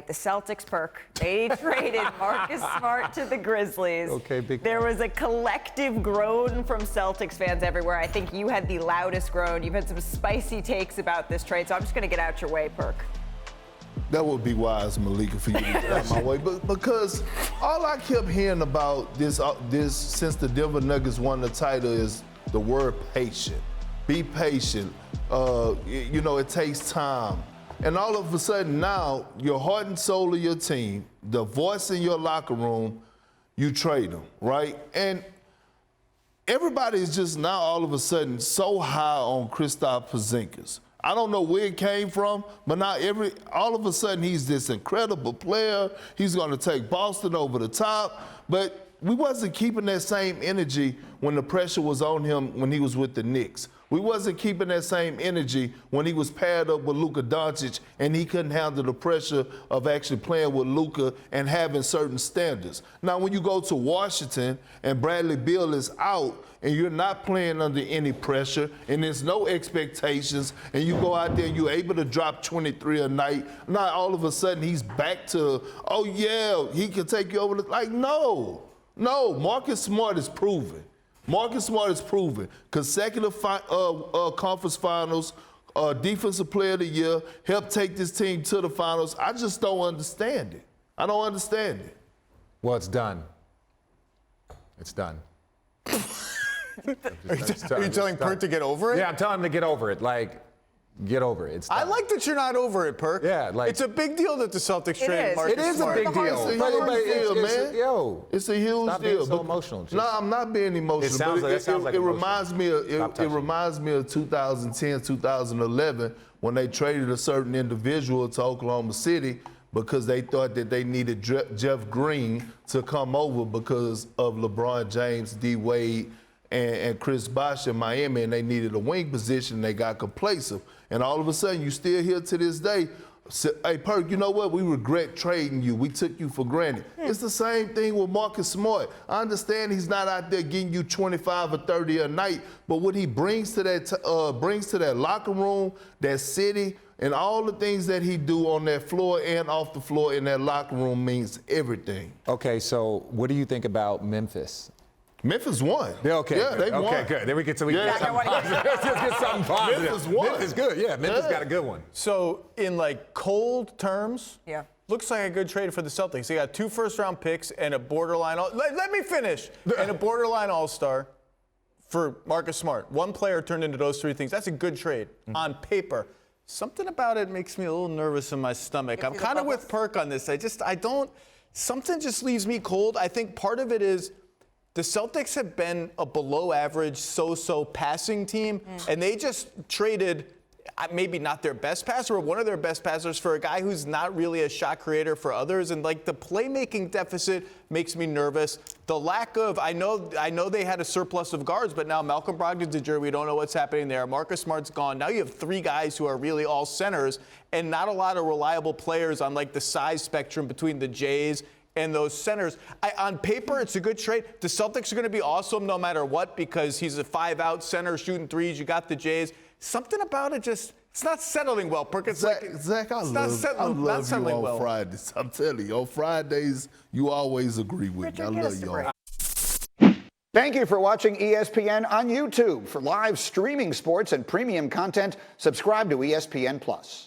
The Celtics, Perk, they traded Marcus Smart to the Grizzlies. Okay, big There was a collective groan from Celtics fans everywhere. I think you had the loudest groan. You've had some spicy takes about this trade, so I'm just going to get out your way, Perk. That would be wise, Malika, for you to get out my way. But because all I kept hearing about this since the Denver Nuggets won the title is the word patient. Be patient. It takes time. And all of a sudden now, your heart and soul of your team, the voice in your locker room, you trade them, right? And everybody is just now all of a sudden so high on Kristaps Porzingis. I don't know where it came from, but now all of a sudden he's this incredible player. He's going to take Boston over the top. But we wasn't keeping that same energy when the pressure was on him when he was with the Knicks. We wasn't keeping that same energy when he was paired up with Luka Doncic and he couldn't handle the pressure of actually playing with Luka and having certain standards. Now, when you go to Washington and Bradley Beal is out and you're not playing under any pressure and there's no expectations and you go out there and you're able to drop 23 a night, now all of a sudden he's back to, oh, yeah, he can take you over. No, Marcus Smart is proven. Marcus Smart is proven. Consecutive conference finals, defensive player of the year, helped take this team to the finals. I just don't understand it. I don't understand it. Well, it's done. It's done. Are you telling Perk to get over it? Yeah, I'm telling him to get over it. Get over it. It's done. I like that you're not over it, Perk. Yeah, it's a big deal that the Celtics traded Marcus It is Smart. a big deal. It's a huge deal, man. It's a huge stop deal. Being so emotional. No, I'm not being emotional. It reminds me of 2010, 2011 when they traded a certain individual to Oklahoma City because they thought that they needed Jeff Green to come over because of LeBron James, D. Wade, and Chris Bosh in Miami, and they needed a wing position. They got complacent. And all of a sudden, you still here to this day. Hey, Perk, you know what? We regret trading you. We took you for granted. It's the same thing with Marcus Smart. I understand he's not out there getting you 25 or 30 a night, but what he brings to that locker room, that city, and all the things that he do on that floor and off the floor in that locker room means everything. Okay, so what do you think about Memphis? Memphis won. Yeah, okay. Yeah, they won. Okay, good. Then we get something positive. Let's get something positive. Memphis won. Memphis good. Yeah, Memphis got a good one. So in cold terms, yeah, looks like a good trade for the Celtics. They got 2 first-round picks and a borderline. Let me finish. And a borderline All-Star for Marcus Smart. One player turned into those 3 things. That's a good trade on paper. Something about it makes me a little nervous in my stomach. I'm kind of with Perk on this. Something just leaves me cold. I think part of it is the Celtics have been a below-average, so-so passing team, and they just traded maybe not their best passer, but one of their best passers for a guy who's not really a shot creator for others. And the playmaking deficit makes me nervous. The lack of, I know they had a surplus of guards, but now Malcolm Brogdon's injured. We don't know what's happening there. Marcus Smart's gone. Now you have 3 guys who are really all centers and not a lot of reliable players on the size spectrum between the Jays and those centers. On paper, it's a good trade. The Celtics are going to be awesome no matter what because he's a 5-out center shooting threes. You got the Jays. Something about it it's not settling well, Perk. Zach, I love you on Fridays. I'm telling you, on Fridays, you always agree with me. I love you all. Thank you for watching ESPN on YouTube. For live streaming sports and premium content, subscribe to ESPN+.